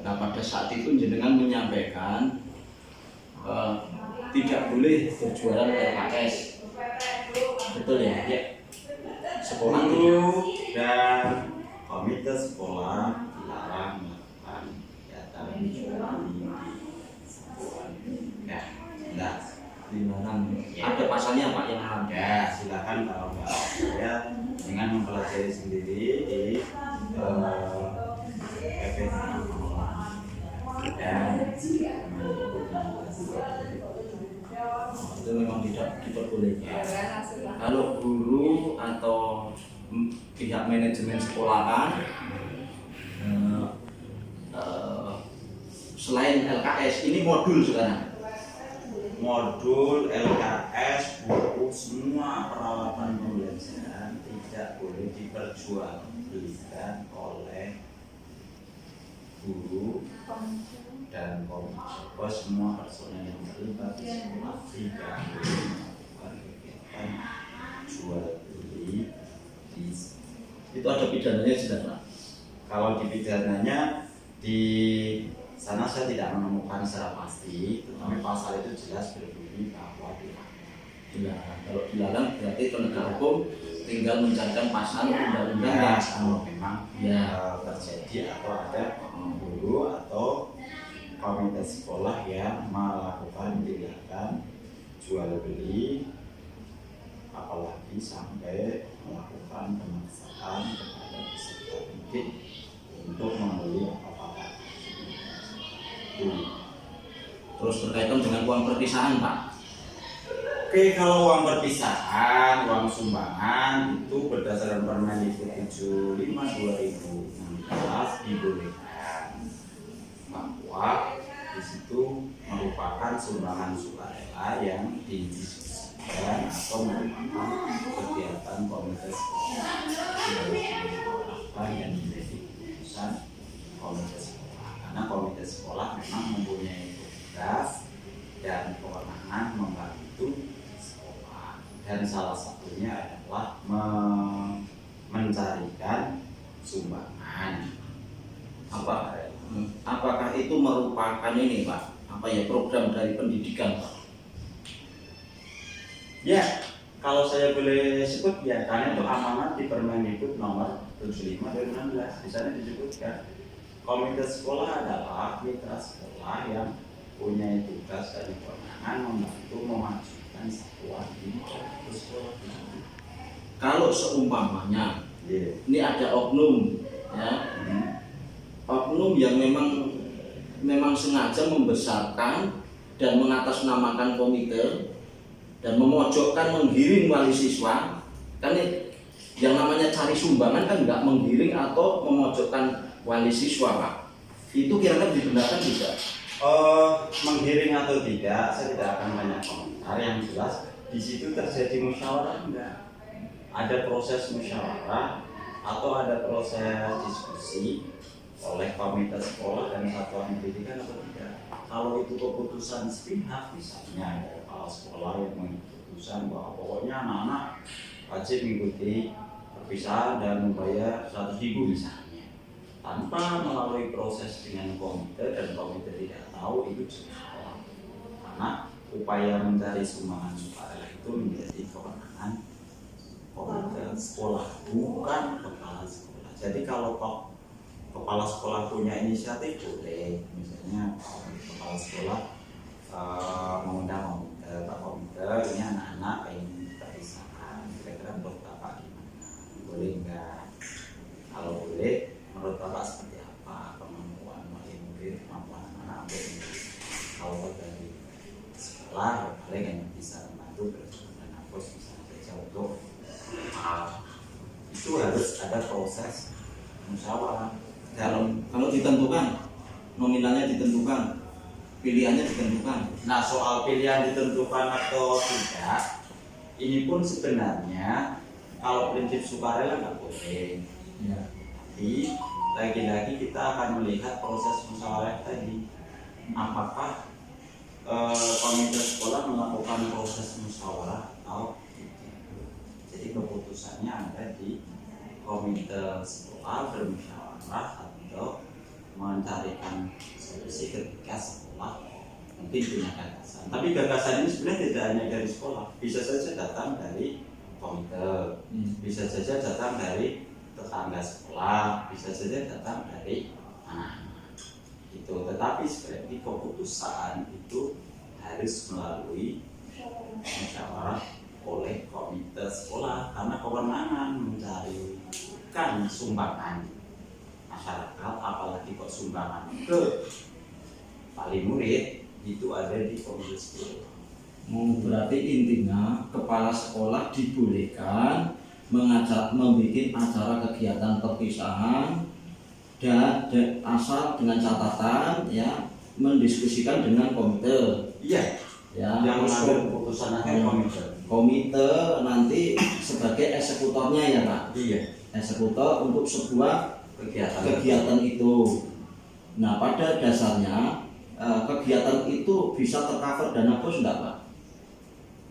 Nah pada saat itu jenengan menyampaikan tidak boleh berjualan LKS, betul ya? Ya. Sekolah Guru dan komite sekolah dilarang melakukan kegiatan jual beli di satuan. Ya, jelas. Dilarang. Ada pasalnya Pak yang haram? Ya, silakan kalau nggak saya dengan mempelajari sendiri di PP tentang pengelolaan dan itu memang tidak diperbolehkan. Kalau guru atau pihak manajemen sekolahan selain LKS ini modul sekarang. Modul LKS, buku, semua peralatan pembelajaran tidak boleh diperjualbelikan oleh guru dan komite. Semua personel yang terlibat di sekolah tidak boleh melakukan kegiatan jual beli di sekolah. Itu ada pidananya jelas Pak? Kalau di pidananya di sana saya tidak menemukan secara pasti, tetapi pasal itu jelas berbunyi bahwa dilarang. Kalau dilarang berarti penegak hukum tinggal mencarikan pasal undang-undang ya, yang kalau memang terjadi atau ada guru atau komite sekolah yang melakukan tindakan jual beli, apalagi sampai melakukan pemaksaan kepada peserta didik untuk membeli apa-apa. terus berkaitan dengan uang perpisahan Pak. Oke, kalau uang perpisahan, uang sumbangan itu berdasarkan Permendikbud 75/2016 dibolehkan bahwa di situ merupakan sumbangan sukarela yang didiskusikan atau merupakan kegiatan komite sekolah yang menjadi keputusan komite sekolah, karena komite sekolah memang mempunyai tugas dan kewenangan membantu sekolah, dan salah satunya adalah mencarikan sumbangan. Apakah itu merupakan ini Pak? Apa ya, program dari pendidikan Pak? Ya, kalau saya boleh sebut ya, karena itu amanat di Permendikbud nomor 75/2016. Di sana disebutkan komite sekolah adalah mitra sekolah yang punya tugas dan kewenangan membantu memajukan satuan di sekolah. Kalau seumpamanya ini ada oknum ya, oknum yang memang sengaja membesarkan dan mengatasnamakan komite dan memojokkan, menggiring wali siswa, kan yang namanya cari sumbangan kan nggak menggiring atau memojokkan wali siswa Pak. Itu kira-kira dibenarkan tidak? Menggiring atau tidak, saya tidak akan banyak komentar. Yang jelas di situ terjadi musyawarah enggak? Ada proses musyawarah atau ada proses diskusi oleh komite sekolah dan satuan pendidikan atau tidak? Kalau itu keputusan sepihak, misalnya ada kepala sekolah yang mengambil keputusan bahwa pokoknya anak-anak wajib mengikuti perpisahan dan membayar 100.000 misalnya, tanpa melalui proses dengan komite dan komite tidak tahu, itu salah. Karena upaya mencari sumbangan sukarela itu menjadi kewenangan komite sekolah, bukan kepala sekolah. Jadi kalau kepala sekolah punya inisiatif boleh, misalnya kepala sekolah mengundang Pak Komite, ini anak-anak ingin perpisahan, kira-kira menurut Bapak gimana? Boleh enggak? Kalau boleh, menurut Bapak seperti apa kemampuan wali murid, kemampuan anak-anak untuk kalau dari sekolah paling yang bisa membantu dan hapus misalnya saja untuk itu harus ada proses musyawarah. Kalau ditentukan, nominalnya ditentukan, pilihannya ditentukan. Nah, soal pilihan ditentukan atau tidak, ini pun sebenarnya kalau prinsip sukarela nggak boleh. Ya. Tapi lagi-lagi kita akan melihat proses musyawarah tadi. Apakah komite sekolah melakukan proses musyawarah atau tidak? Jadi keputusannya ada di komite sekolah bermusyawarah atau mencarikan solusi ketika sekolah mungkin punya gagasan. Tapi gagasan ini sebenarnya tidak hanya dari sekolah, bisa saja datang dari komite, bisa saja datang dari tetangga sekolah, bisa saja datang dari anak-anak. Itu. Tetapi sebenarnya keputusan itu harus melalui musyawarah oleh komite sekolah, karena kewenangan mencarikan sumbangan masyarakat, apalagi kok sumbangan ke wali murid itu ada di komite sekolah. Berarti intinya kepala sekolah dibolehkan membuat acara kegiatan perpisahan dan asal dengan catatan ya mendiskusikan dengan komite. Iya. Ya, yang mengambil keputusan akhir komite. Komite nanti sebagai eksekutornya ya Pak. Iya. Eksekutor untuk sebuah kegiatan itu. Nah pada dasarnya kegiatan itu bisa tercover dana bos enggak Pak?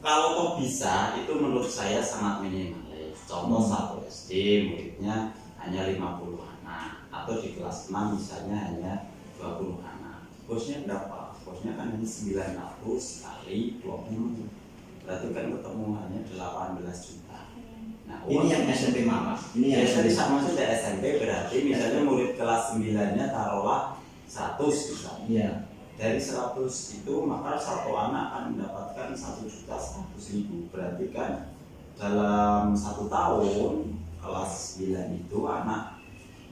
Kalau kok bisa, itu menurut saya sangat minimalis. Contoh 1 SD muridnya hanya 50 anak, atau di kelas 6 misalnya hanya 20 anak. Bosnya berapa? Bosnya kan hanya 900 kali 20. Berarti kan ketemu hanya 18 juta. Nah, ini yang SMP Mama. Ini yang SMP sama saja SMP, berarti misalnya murid kelas 9-nya taruhlah 100 misalnya. Iya. Dari 100 itu maka satu anak akan mendapatkan 1.100.000. Berarti kan dalam 1 tahun kelas 9 itu anak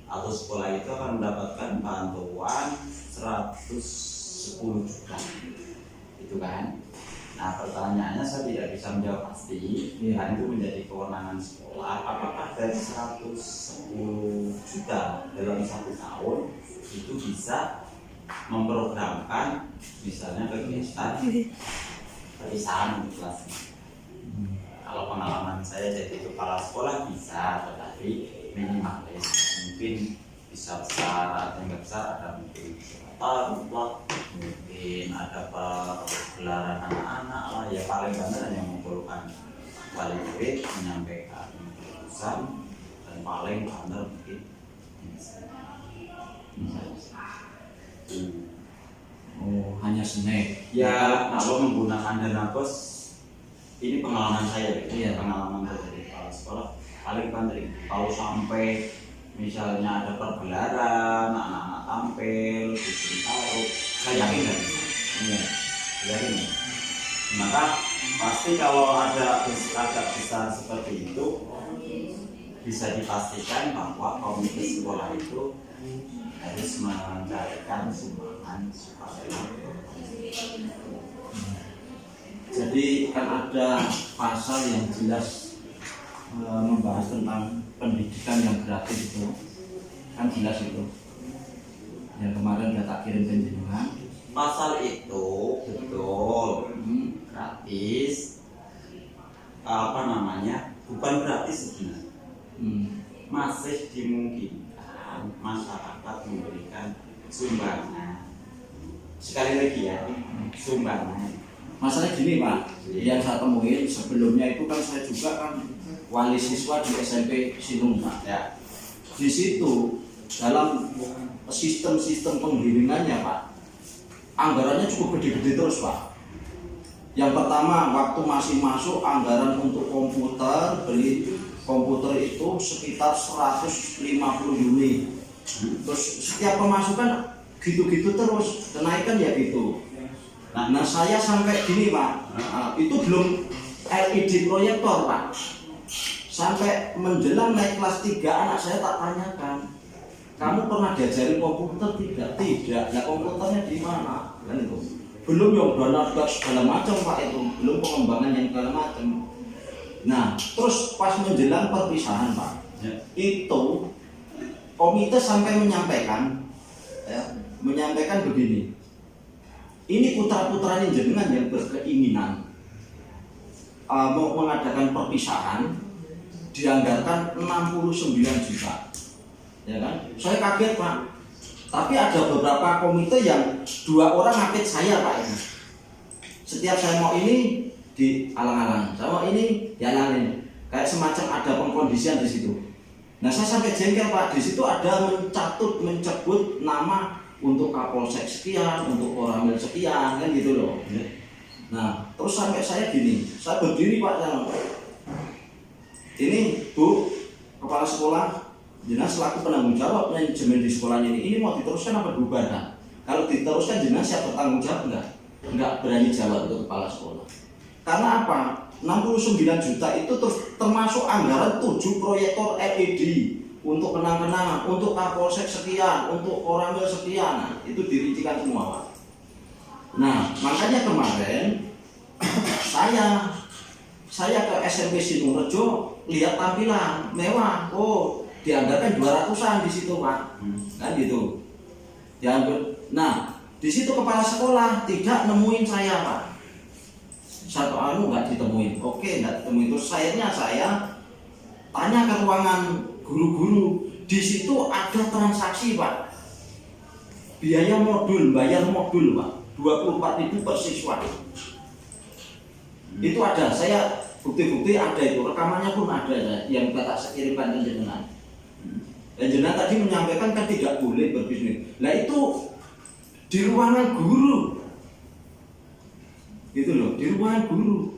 atau sekolah itu akan mendapatkan bantuan 110 juta. Itu kan. Nah pertanyaannya saya tidak bisa menjawab pasti, karena itu menjadi kewenangan sekolah. Apakah dari 110 juta dalam 1 tahun itu bisa memprogramkan misalnya kegiatan perisahan untuk kelas. Kalau pengalaman saya jadi kepala sekolah bisa, tetapi minimalis. Mungkin bisa besar, ada yang besar, ada mungkin taruhlah, mungkin ada pergelaran anak-anak lah, ya paling banyak hanya mengumpulkan wali murid menyampaikan keputusan, dan paling banyak mungkin hanya snack. Ya kalau menggunakan dana bos, ini pengalaman saya, pengalaman saya dari kepala sekolah paling penting. Kalau sampai misalnya ada pergelaran, anak-anak tampil, bikin taruh, saya yakin nggak bisa. Yakin. Maka pasti kalau ada agak besar seperti itu, bisa dipastikan bahwa komite sekolah itu harus mencarikan sumbangan supaya. Jadi kan ada pasal yang jelas membahas tentang pendidikan yang gratis itu, kan jelas itu. Yang kemarin udah tak kirim penjenengan. Pasal itu betul gratis, bukan gratis sebenarnya. Masih dimungkinkan masyarakat memberikan sumbangan. Sekali lagi ya, sumbangan. Masalahnya gini Pak, yang saya temuin sebelumnya itu kan saya juga kan wali siswa di SMP Sinung Pak. Ya. Di situ dalam sistem penggiringannya Pak, anggarannya cukup gede-gede terus Pak. Yang pertama waktu masih masuk anggaran untuk komputer, beli komputer itu sekitar 150 unit. Terus setiap pemasukan gitu-gitu terus, kenaikan ya gitu. Nah saya sampai gini Pak, itu belum LED proyektor Pak. Sampai menjelang naik kelas 3 anak saya tak tanyakan, kamu pernah diajarin komputer tidak? Tidak. Ya komputernya di mana? Kan itu. Belum yang dana segala macam Pak itu, belum pengembangan yang segala macam. Nah, terus pas menjelang perpisahan Pak, itu komite sampai menyampaikan begini. Ini putra-putranya jenengan yang berkeinginan mau mengadakan perpisahan, dianggarkan 69 juta. Ya kan? Saya kaget Pak. Tapi ada beberapa komite yang 2 orang ngaget saya Pak ini. Setiap saya mau ini dialang-alang, saya mau ini dialangin. Kayak semacam ada pengkondisian di situ. Nah saya sampai jengkel Pak, di situ ada mencebut nama untuk Kapolsek sekian, untuk Koramil sekian, kan gitu loh. Nah terus sampai saya gini, saya berdiri Pak, ini Bu kepala sekolah, jenengan selaku penanggung jawab manajemen di sekolah ini mau diteruskan apa dibubarkan? Kalau diteruskan jenengan siap bertanggung jawab enggak berani jawab untuk kepala sekolah. Karena apa? 69 juta itu termasuk anggaran 7 proyektor LED untuk kenang-kenangan, untuk Kapolsek sekian, untuk Koramil sekian. Nah, itu dirincikan semua Pak. Nah makanya kemarin saya ke SMP Sidorejo lihat tampilan mewah, oh dianggarkan 200-an di situ Pak, kan gitu. Nah di situ kepala sekolah tidak nemuin saya Pak, satu nggak ditemuin, oke nggak ditemuin. Terus saya tanya ke ruangan guru-guru, di situ ada transaksi Pak, biaya modul, bayar modul Pak, 24.000 per siswa. Itu ada, saya bukti-bukti ada itu, rekamannya pun ada yang saya kirimkan ke jenengan. Dan jenengan tadi menyampaikan kan tidak boleh berbisnis. Nah itu di ruangan guru, gitu loh, di ruangan guru.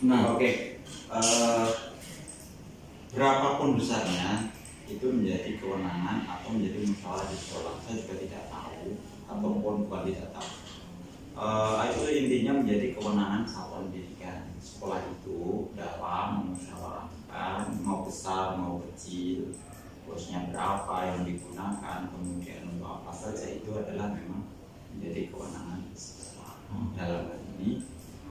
Nah oke. Berapapun besarnya itu menjadi kewenangan atau menjadi musyawarah di sekolah, saya juga tidak tahu ataupun bukan tidak tahu. Itu intinya menjadi kewenangan satuan pendidikan sekolah itu dalam memusyawarahkan mau besar mau kecil, kursnya berapa yang digunakan, kemudian untuk apa saja, itu adalah memang menjadi kewenangan sekolah. Dalam hal ini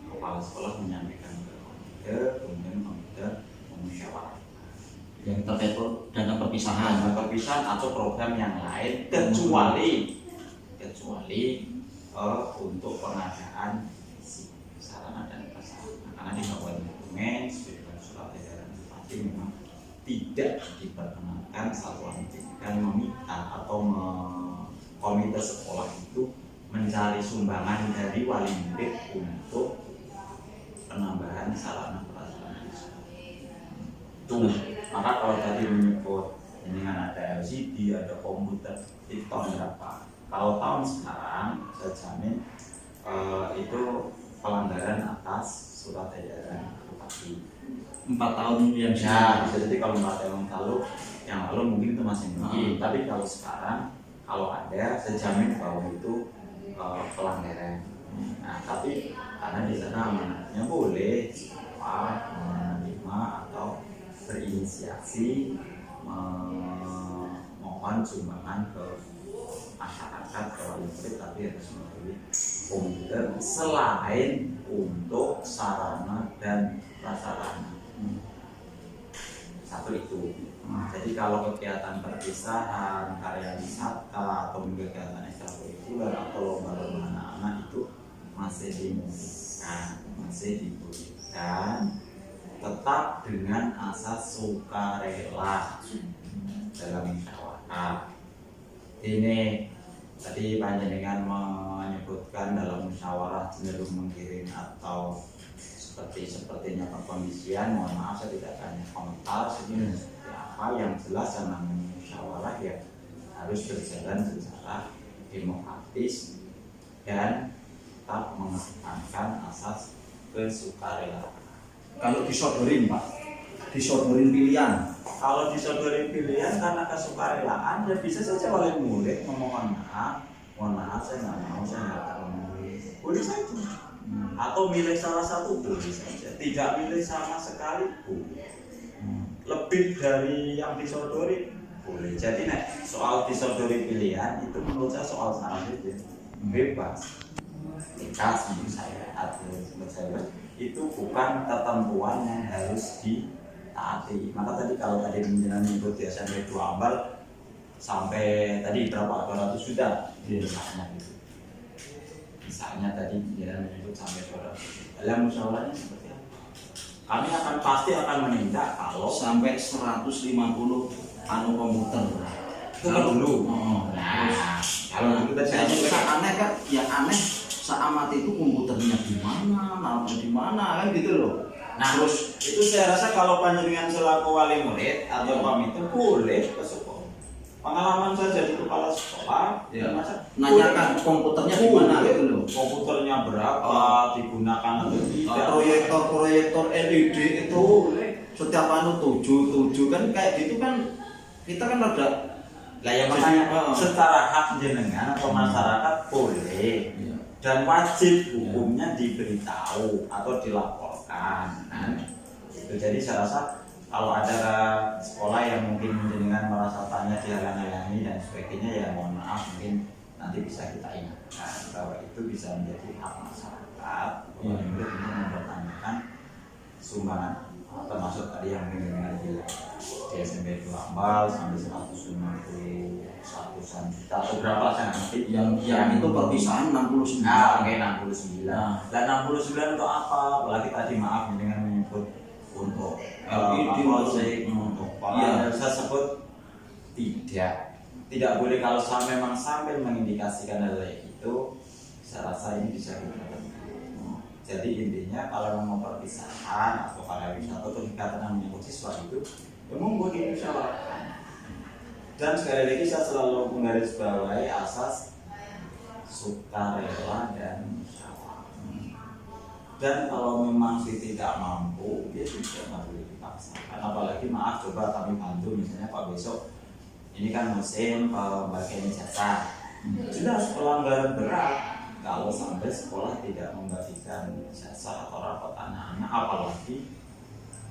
kepala sekolah menyampaikan ke komite, kemudian komite memusyawarahkan yang terkait dana perpisahan atau program yang lain kecuali untuk pengadaan sarana dan prasarana, karena di bawah dokumen sebagai surat edaran bupati memang tidak diperkenankan satuan pendidikan meminta atau komite sekolah itu mencari sumbangan dari wali murid untuk penambahan sarana prasarana di sekolah. Maka kalau tadi menyebut dengan ada LCD, ada komputer, itu tahun berapa? Kalau tahun sekarang saya jamin itu pelanggaran atas surat edaran bupati. 4 tahun yang bisa jadi kalau 4 tahun yang lalu mungkin itu masih mungkin. Tapi kalau sekarang kalau ada, saya jamin bahwa itu pelanggaran. Nah tapi karena di sana amanatnya boleh menerima atau berinisiasi mohon sumbangan ke masyarakat, ke wali murid, tapi harus melalui komputer selain untuk sarana dan prasarana. Satu itu. Jadi kalau kegiatan perpisahan, karya wisata atau kegiatan ekstrakurikuler atau lomba-lomba anak-anak itu masih dibolehkan, tetap dengan asas sukarela dalam musyawarah. Ini tadi panjenengan menyebutkan dalam musyawarah cenderung menggiring atau sepertinya perkondisian. Mohon maaf saya tidak akan komentar seperti apa. Yang jelas yang namanya musyawarah ya harus berjalan secara demokratis dan tetap mengedepankan asas kesukarelaan. Kalau disodorin Pak, disodorin pilihan. Kalau disodorin pilihan karena kesukarelaan, ya bisa saja wali murid mohon maaf saya nggak mau, saya nggak akan memilih, boleh saja. Atau milih salah satu boleh saja, tidak milih sama sekali boleh. Lebih dari yang disodori boleh. Jadi soal disodori pilihan itu menurut saya soal sangat bebas. Menurut saya itu bukan ketentuan yang harus ditaati. Maka tadi kalau tadi menjelaskan menyebut di SMP 2 Ambal sampai tadi berapa 200 juta misalnya gitu. Misalnya tadi menjelaskan menyebut sampai 200 juta. Dalam musyawarahnya seperti apa? Kami pasti akan menindak kalau sampai 150 komputer. Itu kalau dulu. Kalau dulu tadi aneh kan, ya aneh. Saamat itu komputernya di mana, kan gitu loh. Nah, terus Itu saya rasa kalau panjenengan selaku wali murid atau pamit boleh ke sekolah. Pengalaman saya jadi kepala sekolah, nanyakan komputernya gimana gitu loh. Komputernya berapa, digunakan atau tidak. Proyektor LED itu setiap anu 7 kan kayak gitu kan, kita kan ada. Lah ya makanya secara hak jenengan atau masyarakat boleh dan wajib hukumnya diberitahu atau dilaporkan. Jadi saya rasa kalau ada sekolah yang mungkin jenengan merasa tanya dihalang-halangi dan sebagainya, ya mohon maaf, mungkin nanti bisa kita ingatkan bahwa itu bisa menjadi hak masyarakat untuk mempertanyakan sumbangan, termasuk tadi yang jenengan bilang di SMP 2 Ambal sampai 151 juta atau berapa saya nanti yang itu perpisahan 69. Oke, 69. Dan 69 untuk apa? Apalagi tadi maaf dengan menyebut untuk untuk saya sebut tidak boleh. Kalau saya memang sampai mengindikasikan hal itu, saya rasa ini bisa kita. Jadi intinya kalau mau perpisahan atau pariwisata atau kegiatan yang menyangkut siswa itu monggo dimusyawarahkan. Dan sekali lagi saya selalu menggarisbawahi asas sukarela dan musyawarah. Dan kalau memang tidak mampu, ya tidak perlu dipaksakan. Apalagi maaf, coba kami bantu misalnya Pak besok ini kan musim pembagian ijazah. Jelas pelanggaran berat kalau sampai sekolah tidak membagikan ijazah atau rapot anak-anak, apalagi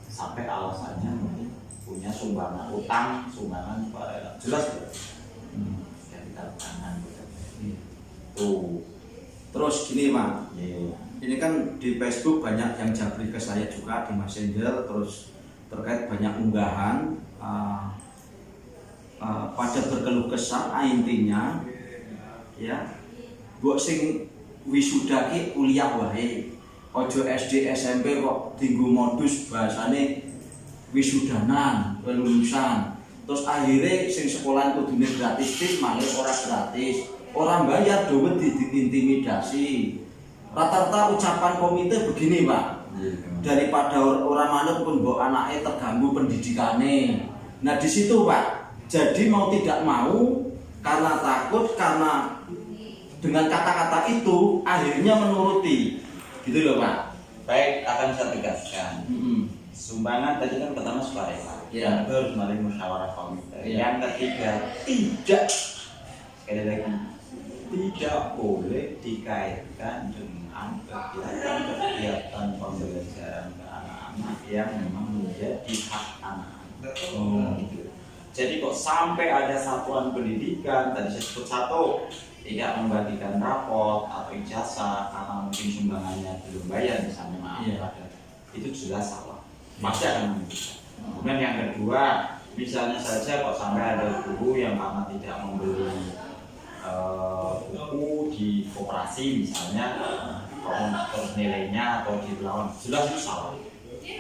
sampai alasannya mungkin punya sumbangan utang, sumbangan sukarela. Jelas ya kita tangan tuh. Terus gini Pak, ini kan di Facebook banyak yang jabri ke saya juga di Messenger, terus terkait banyak unggahan pada berkeluh kesah, intinya ya buat sing wisuda ki kuliah wae, ojo SD SMP kok tinggu modus bahasane wisudanan lulusan, terus akhirnya sing sekolahan kudune gratis malah ora gratis, orang bayar doang diintimidasi. Rata-rata ucapan komite begini Pak, daripada orang manut pun bawa anaknya terganggu pendidikannya. Nah di situ Pak, jadi mau tidak mau karena takut, karena dengan kata-kata itu akhirnya menuruti, gitu loh Pak. Baik, akan saya tegaskan. Sumbangan tadi kan pertama sukarela, yang harus melalui musyawarah komite. Yang ketiga, tidak, sekali lagi, tidak boleh dikaitkan dengan kegiatan pembelajaran ke anak-anak yang memang menjadi hak anak-anak. Jadi kok sampai ada satuan pendidikan, tadi saya sebut satu, tidak membagikan raport atau ijazah karena mungkin sumbangannya belum bayar misalnya, maaf itu jelas salah, pasti akan menunjukkan. Kemudian yang kedua, misalnya saja kok sampai ada guru yang karena tidak membeli buku di koperasi misalnya, terus nilainya atau dilawan, jelas itu salah,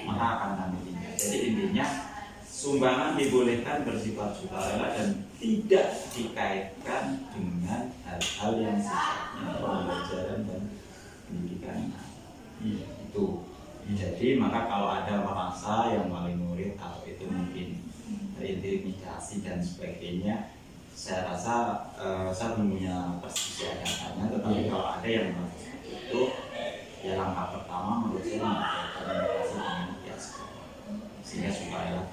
maka akan kami tindak. Jadi intinya sumbangan dibolehkan bersifat sukarela dan tidak dikaitkan dengan hal-hal yang sifatnya pembelajaran dan pendidikan. Itu. Jadi maka kalau ada merasa yang wali murid atau itu mungkin terintimidasi dan sebagainya, saya rasa saya belum punya persetujuan datanya, tetapi kalau ada yang merasa itu, ya langkah pertama menurut saya melakukan komunikasi dengan pihak sekolah sehingga sukarela.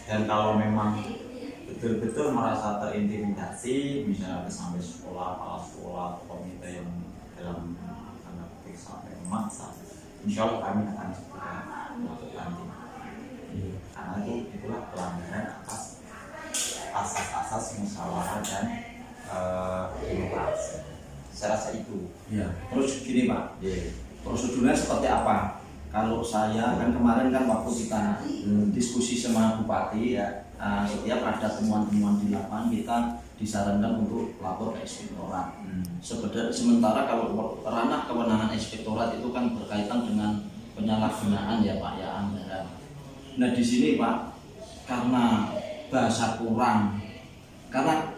Dan kalau memang betul-betul merasa terintimidasi, misalnya sampai sekolah, kepala sekolah, atau komite yang dalam tanda petik sampai memaksa, insya Allah kami akan segera melakukan tindakan. Karena itulah pelanggaran atas asas-asas musyawarah dan demokrasi. Saya rasa itu. Ya. Terus gini Pak, prosedurnya seperti apa? Kalau saya kan kemarin kan waktu kita diskusi sama Bupati ya, setiap ada temuan-temuan di lapangan kita disarankan untuk lapor ke inspektorat. Sementara kalau ranah kewenangan inspektorat itu kan berkaitan dengan penyalahgunaan ya Pak ya anggaran. Nah di sini Pak, karena bahasa kurang, karena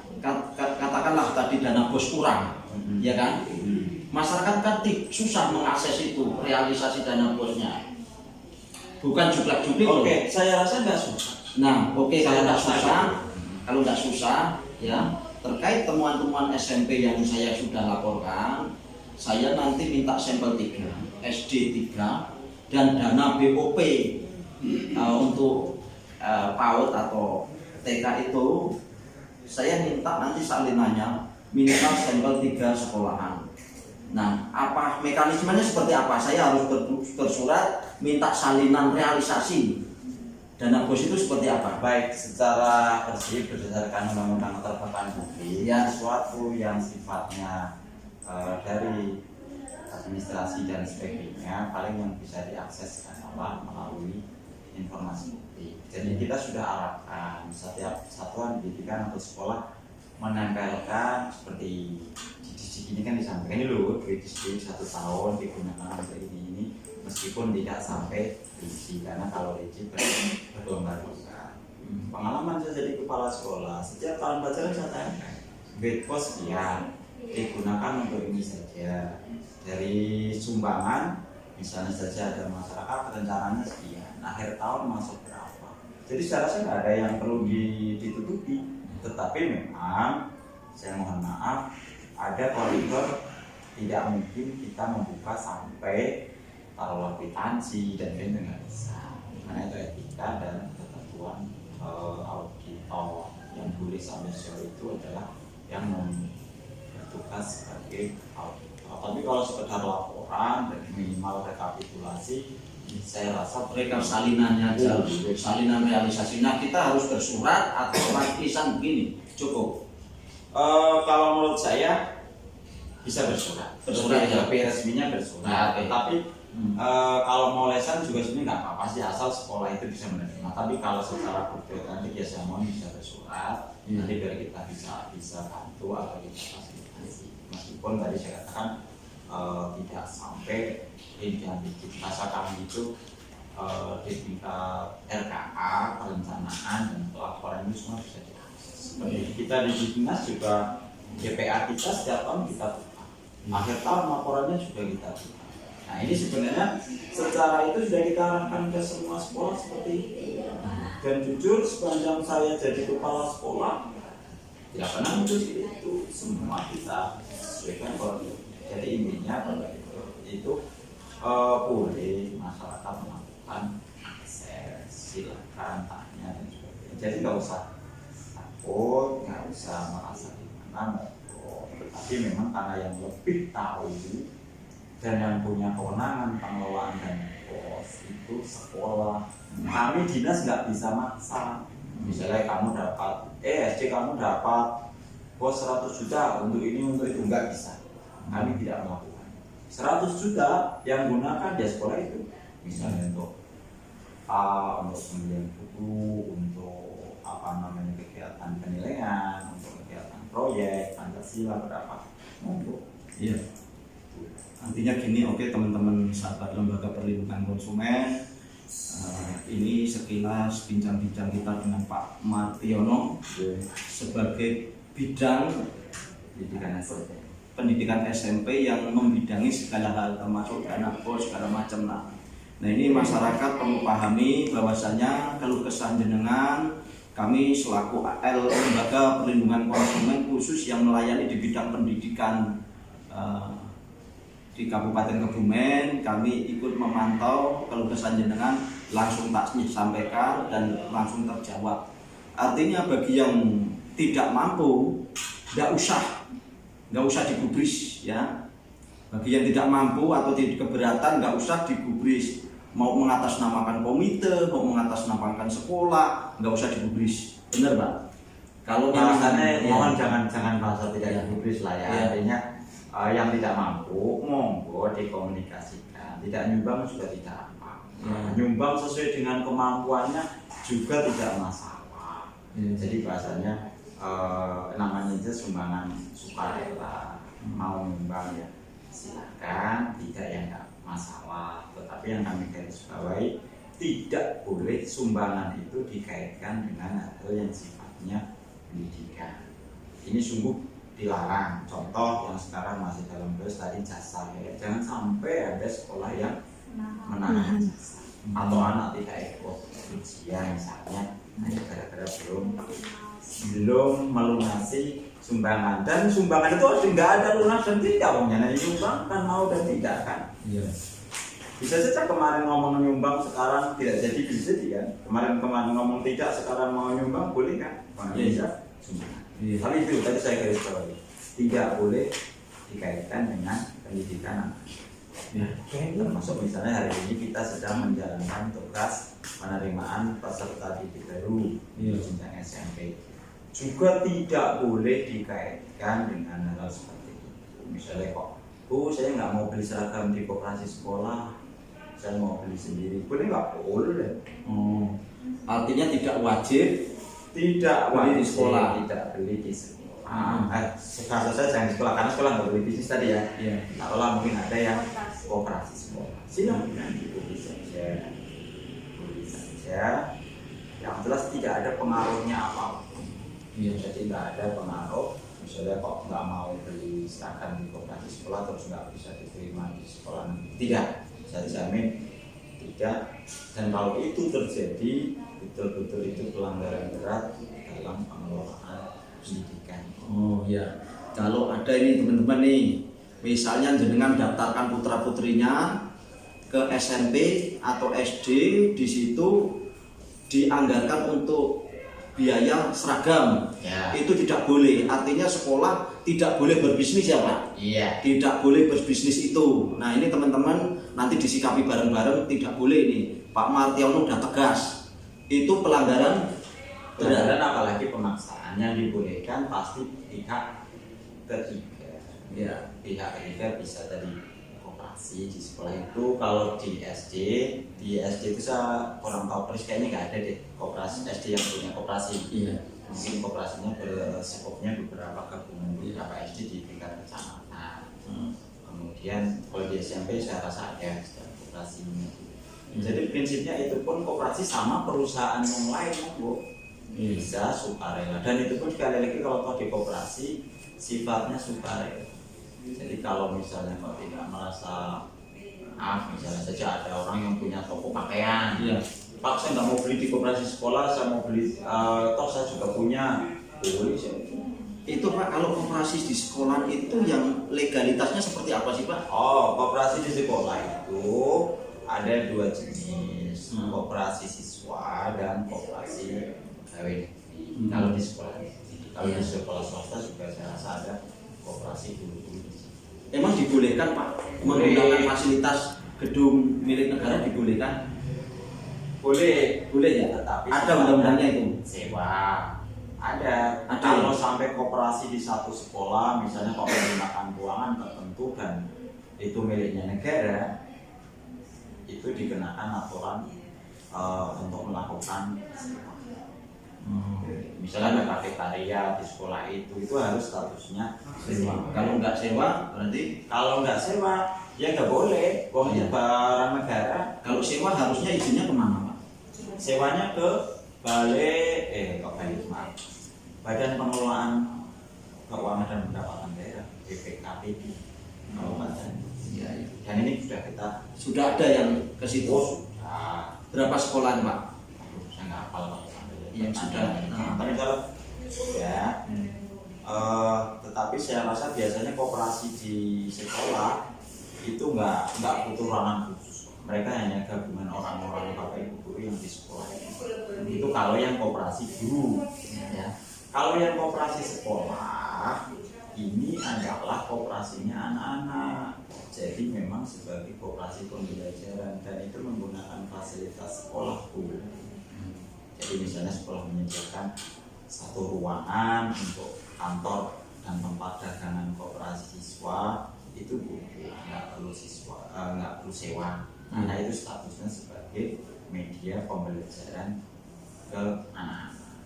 katakanlah tadi dana bos kurang, ya kan? Masyarakat kan susah mengakses itu, realisasi dana bosnya. bukan juklak-juklik. Oke, saya rasa nggak susah. Nah, oke, Saya kalau nggak rasa susah, gitu. kalau nggak susah, ya terkait temuan-temuan SMP yang saya sudah laporkan, saya nanti minta sampel 3, SD 3, dan dana BOP untuk PAUD atau TK itu, saya minta nanti salinannya minimal sampel 3 sekolahan. Nah, apa mekanismenya seperti apa? Saya harus bersurat minta salinan realisasi dana bos itu seperti apa? Baik, secara bersih berdasarkan undang-undang keterbukaan publik, Ya. sesuatu yang sifatnya dari administrasi dan sebagainya paling yang bisa diakses adalah melalui informasi publik. Jadi kita sudah arahkan setiap satuan pendidikan atau sekolah menempelkan seperti di ini kan disampaikan ini loh, duit 1 tahun digunakan untuk ini meskipun tidak sampai risi, karena kalau risi berlomba-lomba. Pengalaman saya jadi kepala sekolah, setiap tahun pelajaran saya tanya duit pos sekian digunakan untuk ini saja, dari sumbangan misalnya saja ada masyarakat rencananya sekian, akhir tahun masuk berapa. Jadi saya rasa nggak ada yang perlu ditutupi, tetapi memang saya mohon maaf ada koridor, tidak mungkin kita membuka sampai taruhlah kwitansi dan lain nggak bisa, karena itu etika dan ketentuan auditor. Yang boleh sampai sejauh itu adalah yang bertugas sebagai auditor. Tapi kalau sekedar laporan dan minimal rekapitulasi, saya rasa Mereka salinannya aja, salinan realisasinya kita harus bersurat atau tulisan begini cukup. Kalau menurut saya bisa bersurat Ya. lebih resminya bersurat. Oke. Tapi kalau mau lesan juga sebenarnya nggak apa-apa sih, asal sekolah itu bisa menerima. Tapi kalau secara budget nanti biasa mau bisa bersurat, nanti biar kita bisa bantu atau kita fasilitasi. Meskipun tadi saya katakan tidak sampai yang bahasa kami itu di tingkat RKA perencanaan dan pelaporan itu semua bisa diakses. Seperti kita di dinas juga GPA kita setiap tahun kita buka, akhir tahun laporannya juga kita buka. Nah ini sebenarnya secara itu sudah kita arahkan ke semua sekolah seperti itu. Dan jujur sepanjang saya jadi kepala sekolah tidak pernah muncul itu, semua kita sesuaikan koridor. Jadi intinya pada itu boleh masyarakat melakukan akses, silakan tanya dan sebagainya. Jadi nggak usah takut, nggak usah merasa gimana, tapi memang karena yang lebih tahu dan yang punya kewenangan pengelolaan dan pos itu sekolah. Kami dinas nggak bisa maksa. Misalnya kamu dapat SD kamu dapat bos 100 juta untuk ini untuk itu, nggak bisa. Kami tidak melakukan 100 juta yang gunakan di sekolah itu, misalnya untuk untuk pembelian buku, untuk kegiatan penilaian, untuk kegiatan proyek Pancasila berapa monggo. Iya. Artinya gini, oke teman-teman sahabat lembaga perlindungan konsumen, ini sekilas bincang-bincang kita dengan Pak Martiono sebagai bidang pendidikan SMP yang membidangi segala hal termasuk dana bos segala macam lah. Nah ini masyarakat perlu pahami bahwasanya keluh kesah jenengan, kami selaku AL Lembaga Perlindungan Konsumen khusus yang melayani di bidang pendidikan di Kabupaten Kebumen, kami ikut memantau keluh kesah jenengan, langsung tak sampaikan dan langsung terjawab. Artinya bagi yang tidak mampu, nggak usah digubris ya. Bagi yang tidak mampu atau tidak keberatan, nggak usah digubris. Mau mengatasnamakan komite, mau mengatasnamakan sekolah, nggak usah digubris. Bener Pak? Kalau Bahasanya ya. mohon jangan bahasa tidak digubris lah ya. Ya. Artinya yang tidak mampu monggo dikomunikasikan. Tidak nyumbang juga tidak apa. Nyumbang sesuai dengan kemampuannya juga tidak masalah. Jadi bahasanya namanya itu sumbangan sukarela, mau nyumbang ya silakan, tidak ya nggak masalah. Tetapi yang kami garis bawahi, tidak boleh sumbangan itu dikaitkan dengan hal yang sifatnya pendidikan. Ini sungguh dilarang. Contoh yang sekarang masih dalam proses tadi jasa ya. Jangan sampai ada sekolah yang menahan jasa. atau anak tidak ikut ujian misalnya hanya gara-gara belum melunasi sumbangan, dan sumbangan itu nggak ada lunas dan tidak, uangnya nyumbangkan mau dan tidak kan. Iya. Bisa saja kemarin ngomong nyumbang sekarang tidak jadi, bisa kan. Kemarin ngomong tidak sekarang mau nyumbang, boleh kan? Bisa sumbangan. Tapi itu tadi saya garis bawahi, tidak boleh dikaitkan dengan pendidikan anak. Termasuk misalnya hari ini kita sedang menjalankan tugas penerimaan peserta didik baru jenjang SMP, juga tidak boleh dikaitkan dengan hal seperti itu. Misalnya kok, saya nggak mau beli seragam di koperasi sekolah, saya mau beli sendiri, boleh nggak? Boleh. Artinya tidak wajib di sekolah, tidak beli di sekolah. Kasus saya jangan sekolah, karena sekolah nggak boleh bisnis tadi ya. Taruhlah mungkin ada yang koperasi sekolah, silakan ikuti saja, yang jelas tidak ada pengaruhnya apapun. Jadi nggak ada pengaruh. Misalnya kok nggak mau beli seragam di koperasi sekolah terus nggak bisa diterima di sekolah, tidak, saya jamin tidak. Dan kalau itu terjadi, betul-betul itu pelanggaran berat dalam pengelolaan pendidikan. Kalau ada ini teman-teman nih, misalnya jenengan daftarkan putra putrinya ke SMP atau SD, di situ dianggarkan untuk biaya seragam, itu tidak boleh. Artinya sekolah tidak boleh berbisnis ya Pak? Iya. Tidak boleh berbisnis itu. Nah ini teman-teman nanti disikapi bareng-bareng, tidak boleh ini. Pak Martiono udah tegas, itu pelanggaran berat. Apalagi pemaksaan yang dibolehkan pasti pihak ketiga. Pihak ketiga bisa tadi koperasi di sekolah itu. Kalau di SD itu saya kurang tahu persis, kayaknya nggak ada deh koperasi SD yang punya koperasi. Mungkin koperasinya berskopnya beberapa gabungan beberapa SD di tingkat kecamatan. Kemudian kalau di SMP saya rasa ada koperasinya. Jadi prinsipnya itu pun koperasi sama perusahaan yang lain, Bu. Bisa sukarela, dan itu pun sekali lagi kalau di koperasi sifatnya sukarela. Jadi kalau misalnya kau tidak merasa, misalnya saja ada orang yang punya toko pakaian, Pak saya nggak mau beli di koperasi sekolah, saya mau beli, toh saya juga punya, boleh. Itu Pak, kalau koperasi di sekolah itu yang legalitasnya seperti apa sih Pak? Koperasi di sekolah itu ada dua jenis, koperasi siswa dan koperasi pegawai negeri. Kalau di sekolah negeri, kalau di sekolah swasta juga saya rasa ada koperasi guru-guru. Emang dibolehkan Pak menggunakan fasilitas gedung milik negara, dibolehkan? Boleh ya. Tetapi ada undang-undangnya itu. Sewa. Ada. Kalau sampai koperasi di satu sekolah, misalnya kalau menggunakan keuangan tertentu dan itu miliknya negara, itu dikenakan aturan untuk melakukan sewa. Misalnya ada kafetaria di sekolah itu harus statusnya sewa. Kalau nggak sewa berarti? Kalau nggak sewa ya nggak boleh. Itu barang negara. Kalau sewa harusnya izinnya kemana Pak? Sewanya ke Badan Pengelolaan Keuangan dan Pendapatan Daerah (BPKPD) Kabupaten. Dan ini sudah ada yang ke situ. Sudah. Berapa sekolah Pak? Saya nggak hafal Pak. Yang sudah. Tapi kalau tetapi saya rasa biasanya koperasi di sekolah itu nggak butuh ruangan khusus. Mereka hanya gabungan orang-orang bapak ibu guru yang di sekolah. Itu kalau yang koperasi guru. Kalau yang koperasi sekolah ini adalah koperasinya anak-anak. Jadi memang sebagai koperasi pembelajaran dan itu menggunakan fasilitas sekolah guru. Jadi misalnya sekolah menyediakan satu ruangan untuk kantor dan tempat dagangan koperasi siswa, itu nggak perlu sewa. Karena itu statusnya sebagai media pembelajaran ke anak-anak.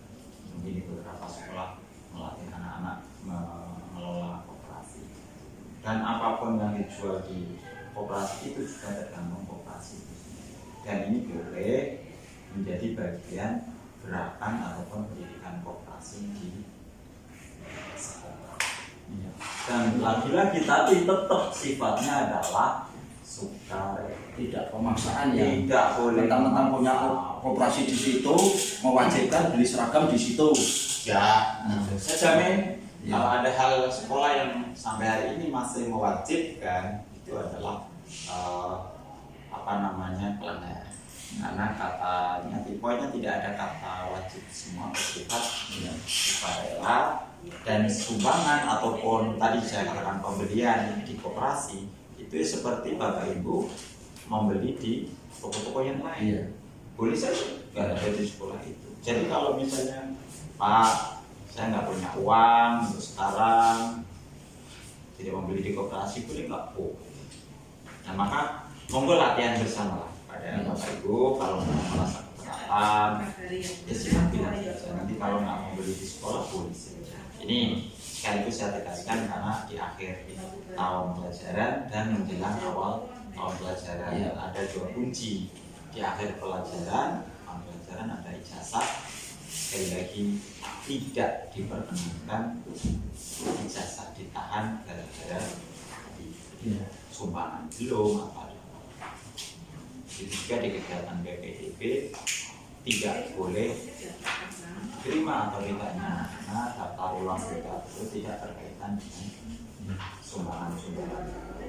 Mungkin di beberapa sekolah melatih anak-anak mengelola koperasi. Dan apapun yang dijual di koperasi itu juga tergantung koperasi. Dan ini boleh menjadi bagian gerakan ataupun pendidikan koperasi di sekolah. Dan lagi-lagi tapi tetap sifatnya adalah sukarela. Tidak pemaksaan ya. Tidak boleh. Mentang-mentang punya koperasi di situ, mewajibkan beli seragam di situ. Ya, saya jamin Ya. kalau ada hal sekolah yang sampai hari ini masih mewajibkan, itu adalah pelanggaran. Karena katanya di poinnya tidak ada kata wajib, semua bersifat sukarela. Dan sumbangan ataupun tadi saya katakan pembelian di koperasi itu seperti Bapak Ibu membeli di toko-toko yang lain. Iya. Boleh saja nggak ada di sekolah itu. Jadi kalau misalnya Pak, saya nggak punya uang untuk sekarang, tidak membeli di koperasi, boleh nggak? Oh. Nah maka monggo latihan bersama lah pada Bapak Ibu. Kalau merasa keberatan, ya silakan bilang saja. Nanti kalau nggak membeli di sekolah boleh saja. Ini sekaligus saya tegaskan karena di akhir tahun pelajaran dan menjelang awal tahun pelajaran ada dua kunci. Di akhir pelajaran ada ijazah. Sekali lagi tidak diperkenankan ijazah ditahan gara-gara sumbangan belum apa. Itu juga di kegiatan BPDB tidak boleh terima atau tidaknya karena daftar ulang kita itu tidak berkaitan dengan sumbangan.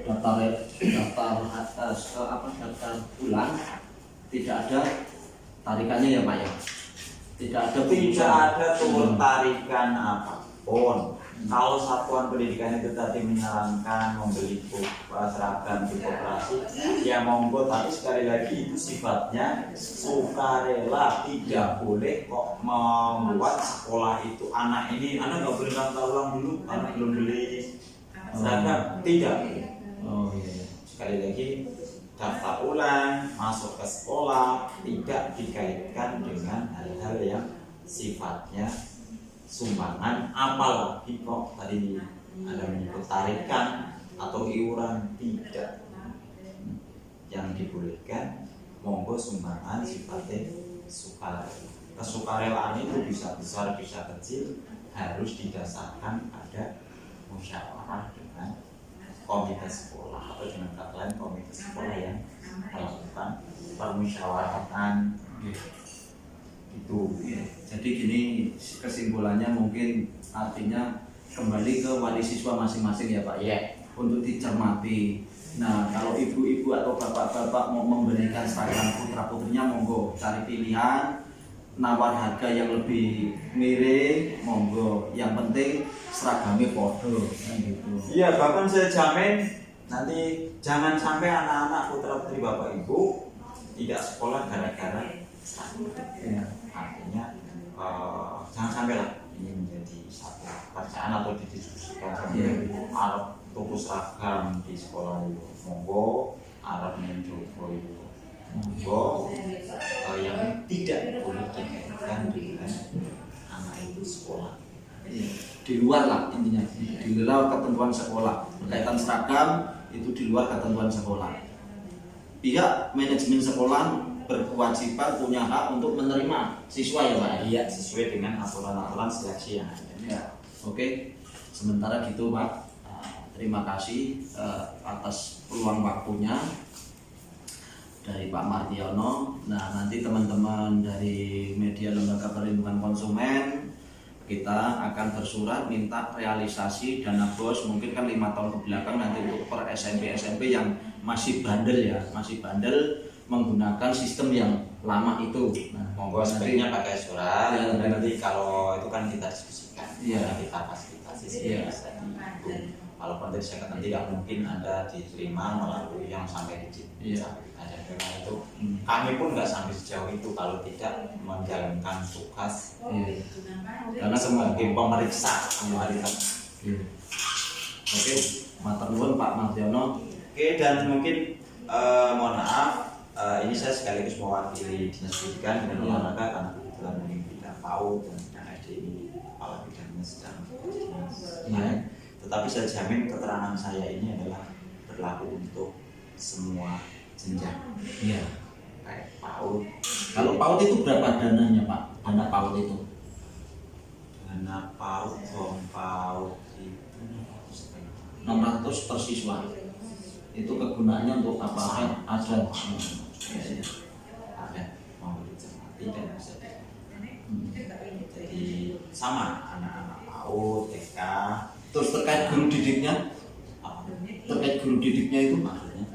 Daftar ulang tidak ada tarikannya ya Pak ya. Tidak ada turun tarikan apapun. Kalau satuan pendidikan itu tadi menyarankan membeli seragam di koperasi, ya monggo, tapi sekali lagi itu sifatnya sukarela. Tidak boleh kok membuat sekolah itu anak nggak boleh daftar ulang dulu, anak belum beli seragam. Tidak. Oh iya. Sekali lagi daftar ulang masuk ke sekolah tidak dikaitkan dengan hal-hal yang sifatnya sumbangan, apalagi kok tadi ada menyebut tarikan atau iuran. Tidak. Yang dibolehkan monggo sumbangan sifatnya sukarela. Kesukarelaan itu bisa besar bisa kecil, harus didasarkan pada musyawarah dengan komite sekolah atau dengan kata lain komite sekolah yang melakukan permusyawaratan itu. Jadi gini kesimpulannya mungkin artinya kembali ke wali siswa masing-masing ya Pak ya, untuk dicermati. Nah kalau ibu-ibu atau bapak-bapak mau memberikan seragam putra-putrinya monggo cari pilihan, nawar harga yang lebih miring monggo, yang penting seragamnya podo kan gitu. Iya, bahkan saya jamin nanti jangan sampai anak-anak putra-putri Bapak Ibu tidak sekolah gara-gara seragam. Artinya jangan sampai lah ini menjadi satu pekerjaan atau didiskusikan. Arab tuku seragam di sekolah itu monggo, Arab mencoba itu monggo, yang tidak boleh dikaitkan dengan anak itu sekolah. Di luar lah intinya, di luar ketentuan sekolah. Berkaitan seragam itu di luar ketentuan sekolah. Pihak manajemen sekolah berkewajiban punya hak untuk menerima siswa ya Pak? Iya, sesuai dengan aturan-aturan seleksi yang ada. Ya, oke. Sementara gitu Pak, terima kasih atas peluang waktunya dari Pak Martiono. Nah nanti teman-teman dari media Lembaga Perlindungan Konsumen kita akan bersurat minta realisasi dana BOS mungkin kan 5 tahun ke belakang nanti untuk per SMP yang masih bandel ya, menggunakan sistem yang lama itu. Nah, monggo sebaiknya pakai surat. Ya, nanti kalau itu kan kita diskusikan, kita fasilitasi bisa dihitung. Walaupun tadi saya katakan tidak mungkin Anda diterima melalui yang sampai digit. Karena itu kami pun nggak sampai sejauh itu kalau tidak menjalankan tugas karena sebagai pemeriksa. Oke, matur nuwun Pak Martiono. Oke, dan mungkin mohon maaf, ini saya sekaligus mewakili Dinas Pendidikan dan Olahraga karena kebetulan mungkin tidak PAUD dan bidang SD ini kepala bidangnya sedang naik. Tetapi saya jamin keterangan saya ini adalah berlaku untuk semua jenjang. Iya. Kayak PAUD. Kalau PAUD itu berapa dananya Pak? Dana PAUD itu? Dana PAUD itu 600 per siswa. Itu kegunaannya untuk apa? Ada. Ada mau dicermati dan bisa jadi sama anak-anak PAUD, TK. Terus terkait guru didiknya, terkait guru didiknya itu Maksudnya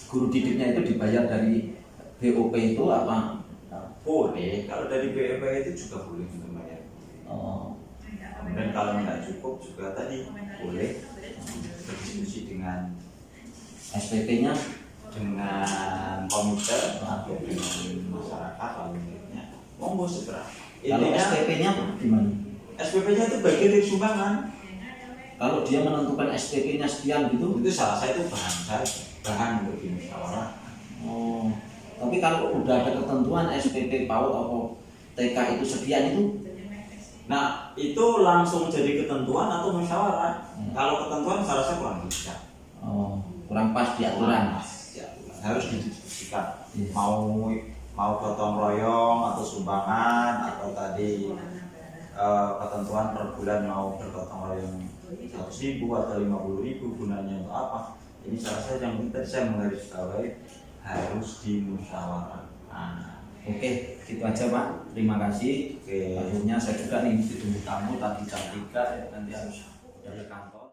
guru didiknya itu dibayar dari BOP itu apa? boleh, kalau dari BOP itu juga boleh untuk bayar. Oh, Kemudian kalau nggak cukup juga tadi boleh berdiskusi dengan SPP-nya dengan komite atau dengan masyarakat lalu muridnya. Monggo segera. kalau Intinya SPP-nya gimana? SPP-nya itu bagian dari sumbangan. Kalau dia menentukan SPP-nya sekian gitu? Itu salah satu bahan untuk dimusyawarah. Oh, tapi kalau udah ada ketentuan SPP PAUD atau TK itu sekian itu? Nah, itu langsung jadi ketentuan atau musyawarah. Kalau ketentuan saya rasa kurang bisa. Oh, kurang pas di aturan. Harus didiskusikan. Mau gotong royong atau sumbangan atau tadi ketentuan per bulan mau bergotong royong 100.000 atau 50.000 gunanya untuk apa? Ini salah satu yang penting saya menggarisbawahi harus dimusyawarahkan. Oke, gitu aja Pak. Terima kasih. Oke. Akhirnya saya juga nih ditunggu tamu tadi jam 3 nanti harus dari kantor.